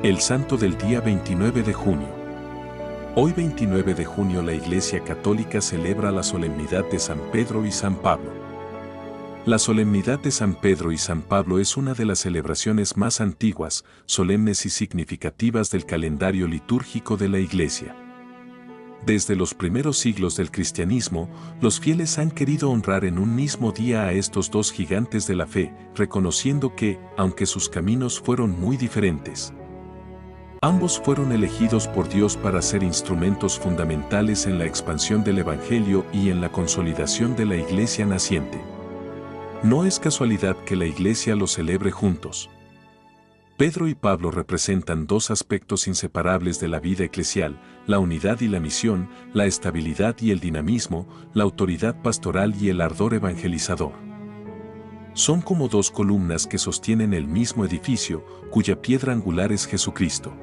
El santo del día 29 de junio. Hoy 29 de junio la Iglesia Católica celebra la solemnidad de San Pedro y San Pablo. La solemnidad de San Pedro y San Pablo es una de las celebraciones más antiguas, solemnes y significativas del calendario litúrgico de la Iglesia. Desde los primeros siglos del cristianismo, los fieles han querido honrar en un mismo día a estos dos gigantes de la fe, reconociendo que, aunque sus caminos fueron muy diferentes, ambos fueron elegidos por Dios para ser instrumentos fundamentales en la expansión del Evangelio y en la consolidación de la Iglesia naciente. No es casualidad que la Iglesia los celebre juntos. Pedro y Pablo representan dos aspectos inseparables de la vida eclesial: la unidad y la misión, la estabilidad y el dinamismo, la autoridad pastoral y el ardor evangelizador. Son como dos columnas que sostienen el mismo edificio, cuya piedra angular es Jesucristo.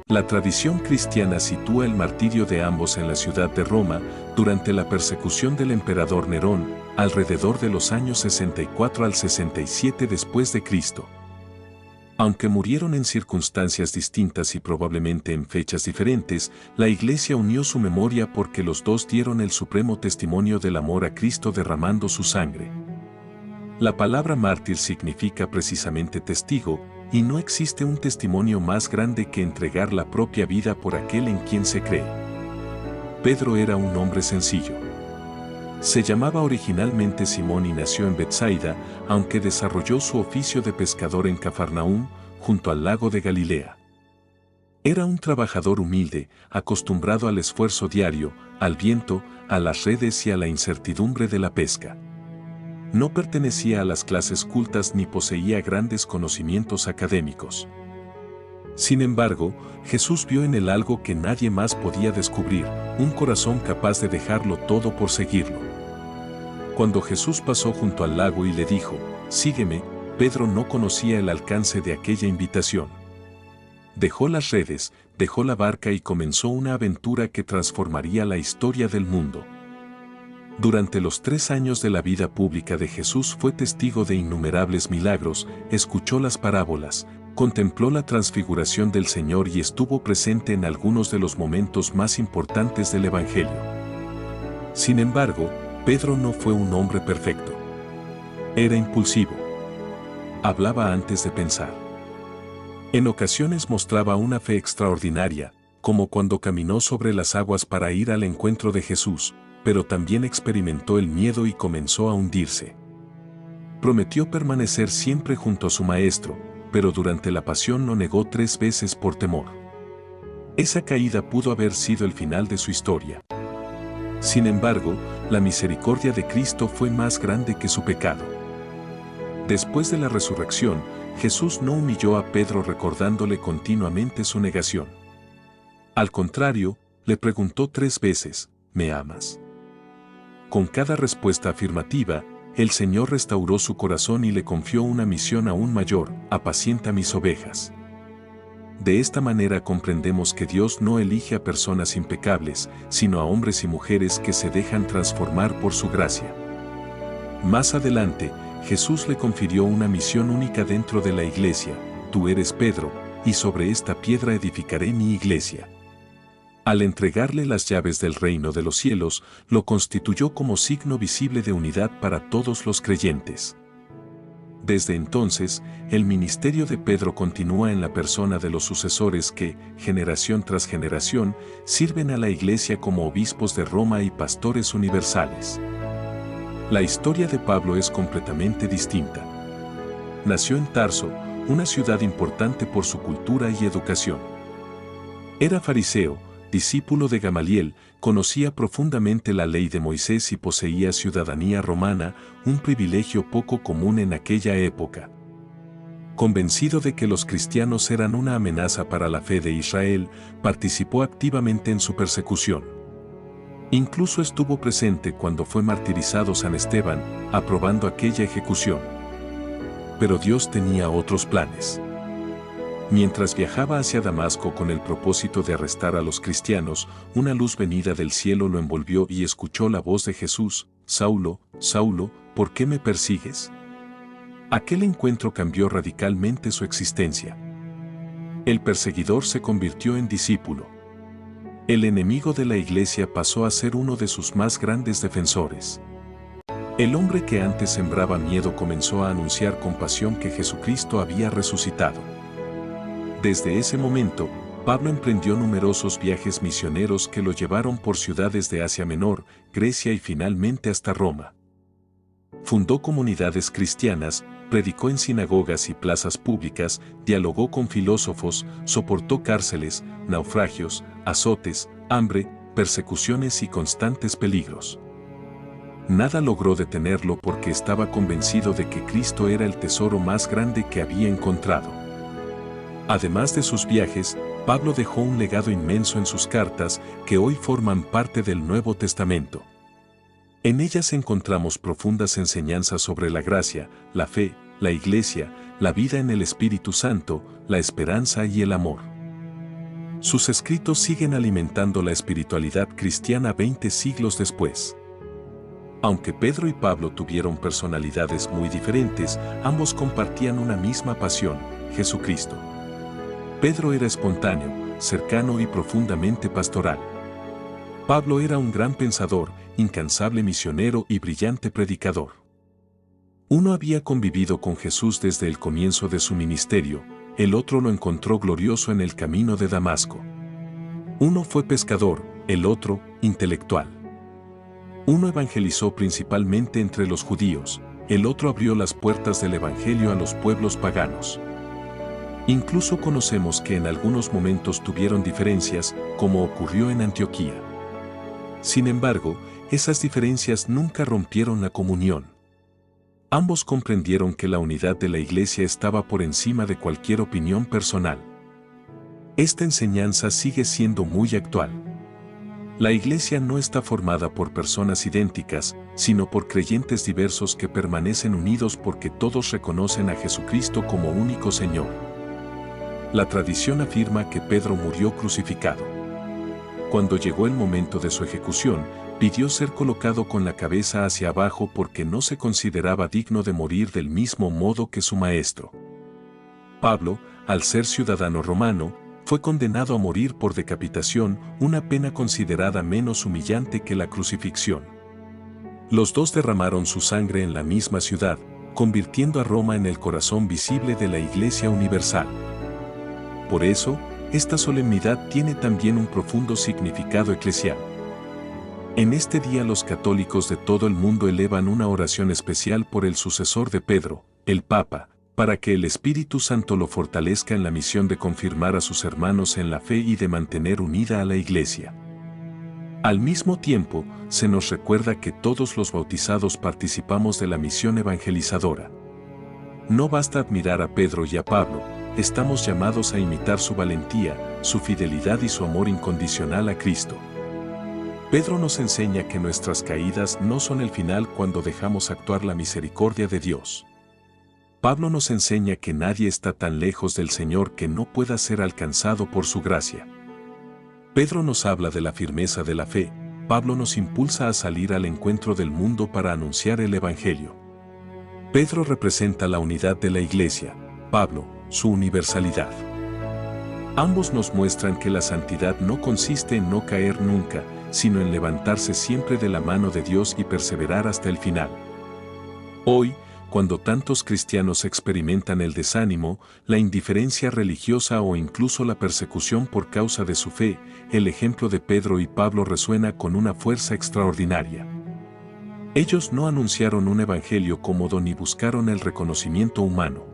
La tradición cristiana sitúa el martirio de ambos en la ciudad de Roma durante la persecución del emperador Nerón, alrededor de los años 64 al 67 después de Cristo. Aunque murieron en circunstancias distintas y probablemente en fechas diferentes, la Iglesia unió su memoria porque los dos dieron el supremo testimonio del amor a Cristo derramando su sangre. La palabra mártir significa precisamente testigo, y no existe un testimonio más grande que entregar la propia vida por aquel en quien se cree. Pedro era un hombre sencillo. Se llamaba originalmente Simón y nació en Betsaida, aunque desarrolló su oficio de pescador en Cafarnaúm, junto al lago de Galilea. Era un trabajador humilde, acostumbrado al esfuerzo diario, al viento, a las redes y a la incertidumbre de la pesca. No pertenecía a las clases cultas ni poseía grandes conocimientos académicos. Sin embargo, Jesús vio en él algo que nadie más podía descubrir: un corazón capaz de dejarlo todo por seguirlo. Cuando Jesús pasó junto al lago y le dijo, «Sígueme», Pedro no conocía el alcance de aquella invitación. Dejó las redes, dejó la barca y comenzó una aventura que transformaría la historia del mundo. Durante los 3 años de la vida pública de Jesús fue testigo de innumerables milagros, escuchó las parábolas, contempló la transfiguración del Señor y estuvo presente en algunos de los momentos más importantes del Evangelio. Sin embargo, Pedro no fue un hombre perfecto. Era impulsivo. Hablaba antes de pensar. En ocasiones mostraba una fe extraordinaria, como cuando caminó sobre las aguas para ir al encuentro de Jesús, pero también experimentó el miedo y comenzó a hundirse. Prometió permanecer siempre junto a su Maestro, pero durante la pasión lo negó 3 veces por temor. Esa caída pudo haber sido el final de su historia. Sin embargo, la misericordia de Cristo fue más grande que su pecado. Después de la resurrección, Jesús no humilló a Pedro recordándole continuamente su negación. Al contrario, le preguntó 3 veces, ¿me amas? Con cada respuesta afirmativa, el Señor restauró su corazón y le confió una misión aún mayor: apacienta mis ovejas. De esta manera comprendemos que Dios no elige a personas impecables, sino a hombres y mujeres que se dejan transformar por su gracia. Más adelante, Jesús le confirió una misión única dentro de la Iglesia: tú eres Pedro, y sobre esta piedra edificaré mi Iglesia. Al entregarle las llaves del reino de los cielos, lo constituyó como signo visible de unidad para todos los creyentes. Desde entonces, el ministerio de Pedro continúa en la persona de los sucesores que, generación tras generación, sirven a la Iglesia como obispos de Roma y pastores universales. La historia de Pablo es completamente distinta. Nació en Tarso, una ciudad importante por su cultura y educación. Era fariseo, discípulo de Gamaliel, conocía profundamente la ley de Moisés y poseía ciudadanía romana, un privilegio poco común en aquella época. Convencido de que los cristianos eran una amenaza para la fe de Israel, participó activamente en su persecución. Incluso estuvo presente cuando fue martirizado San Esteban, aprobando aquella ejecución. Pero Dios tenía otros planes. Mientras viajaba hacia Damasco con el propósito de arrestar a los cristianos, una luz venida del cielo lo envolvió y escuchó la voz de Jesús: «Saulo, Saulo, ¿por qué me persigues?». Aquel encuentro cambió radicalmente su existencia. El perseguidor se convirtió en discípulo. El enemigo de la iglesia pasó a ser uno de sus más grandes defensores. El hombre que antes sembraba miedo comenzó a anunciar con pasión que Jesucristo había resucitado. Desde ese momento, Pablo emprendió numerosos viajes misioneros que lo llevaron por ciudades de Asia Menor, Grecia y finalmente hasta Roma. Fundó comunidades cristianas, predicó en sinagogas y plazas públicas, dialogó con filósofos, soportó cárceles, naufragios, azotes, hambre, persecuciones y constantes peligros. Nada logró detenerlo porque estaba convencido de que Cristo era el tesoro más grande que había encontrado. Además de sus viajes, Pablo dejó un legado inmenso en sus cartas que hoy forman parte del Nuevo Testamento. En ellas encontramos profundas enseñanzas sobre la gracia, la fe, la iglesia, la vida en el Espíritu Santo, la esperanza y el amor. Sus escritos siguen alimentando la espiritualidad cristiana 20 siglos después. Aunque Pedro y Pablo tuvieron personalidades muy diferentes, ambos compartían una misma pasión, Jesucristo. Pedro era espontáneo, cercano y profundamente pastoral. Pablo era un gran pensador, incansable misionero y brillante predicador. Uno había convivido con Jesús desde el comienzo de su ministerio, el otro lo encontró glorioso en el camino de Damasco. Uno fue pescador, el otro, intelectual. Uno evangelizó principalmente entre los judíos, el otro abrió las puertas del evangelio a los pueblos paganos. Incluso conocemos que en algunos momentos tuvieron diferencias, como ocurrió en Antioquía. Sin embargo, esas diferencias nunca rompieron la comunión. Ambos comprendieron que la unidad de la iglesia estaba por encima de cualquier opinión personal. Esta enseñanza sigue siendo muy actual. La iglesia no está formada por personas idénticas, sino por creyentes diversos que permanecen unidos porque todos reconocen a Jesucristo como único Señor. La tradición afirma que Pedro murió crucificado. Cuando llegó el momento de su ejecución, pidió ser colocado con la cabeza hacia abajo porque no se consideraba digno de morir del mismo modo que su maestro. Pablo, al ser ciudadano romano, fue condenado a morir por decapitación, una pena considerada menos humillante que la crucifixión. Los dos derramaron su sangre en la misma ciudad, convirtiendo a Roma en el corazón visible de la Iglesia Universal. Por eso, esta solemnidad tiene también un profundo significado eclesial. En este día los católicos de todo el mundo elevan una oración especial por el sucesor de Pedro, el Papa, para que el Espíritu Santo lo fortalezca en la misión de confirmar a sus hermanos en la fe y de mantener unida a la Iglesia. Al mismo tiempo, se nos recuerda que todos los bautizados participamos de la misión evangelizadora. No basta admirar a Pedro y a Pablo, estamos llamados a imitar su valentía, su fidelidad y su amor incondicional a Cristo. Pedro nos enseña que nuestras caídas no son el final cuando dejamos actuar la misericordia de Dios. Pablo nos enseña que nadie está tan lejos del Señor que no pueda ser alcanzado por su gracia. Pedro nos habla de la firmeza de la fe, Pablo nos impulsa a salir al encuentro del mundo para anunciar el Evangelio. Pedro representa la unidad de la Iglesia, Pablo, su universalidad. Ambos nos muestran que la santidad no consiste en no caer nunca, sino en levantarse siempre de la mano de Dios y perseverar hasta el final. Hoy, cuando tantos cristianos experimentan el desánimo, la indiferencia religiosa o incluso la persecución por causa de su fe, el ejemplo de Pedro y Pablo resuena con una fuerza extraordinaria. Ellos no anunciaron un evangelio cómodo ni buscaron el reconocimiento humano.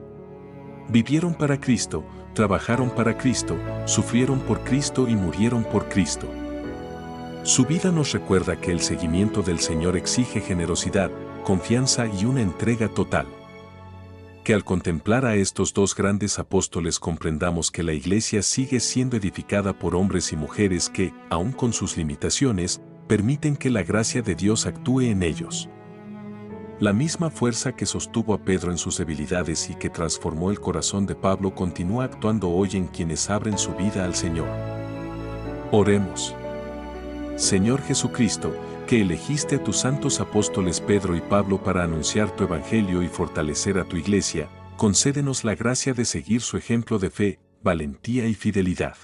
Vivieron para Cristo, trabajaron para Cristo, sufrieron por Cristo y murieron por Cristo. Su vida nos recuerda que el seguimiento del Señor exige generosidad, confianza y una entrega total. Que al contemplar a estos dos grandes apóstoles comprendamos que la Iglesia sigue siendo edificada por hombres y mujeres que, aun con sus limitaciones, permiten que la gracia de Dios actúe en ellos. La misma fuerza que sostuvo a Pedro en sus debilidades y que transformó el corazón de Pablo continúa actuando hoy en quienes abren su vida al Señor. Oremos. Señor Jesucristo, que elegiste a tus santos apóstoles Pedro y Pablo para anunciar tu evangelio y fortalecer a tu Iglesia, concédenos la gracia de seguir su ejemplo de fe, valentía y fidelidad.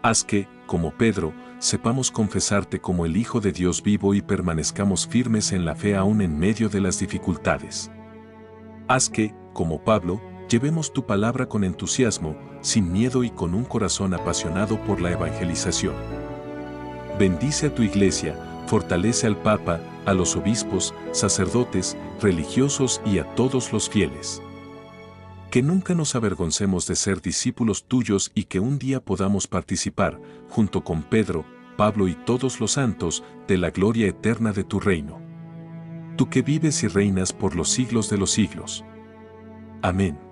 Haz que, como Pedro, sepamos confesarte como el Hijo de Dios vivo y permanezcamos firmes en la fe aún en medio de las dificultades. Haz que, como Pablo, llevemos tu palabra con entusiasmo, sin miedo y con un corazón apasionado por la evangelización. Bendice a tu iglesia, fortalece al Papa, a los obispos, sacerdotes, religiosos y a todos los fieles. Que nunca nos avergoncemos de ser discípulos tuyos y que un día podamos participar, junto con Pedro, Pablo y todos los santos, de la gloria eterna de tu reino. Tú que vives y reinas por los siglos de los siglos. Amén.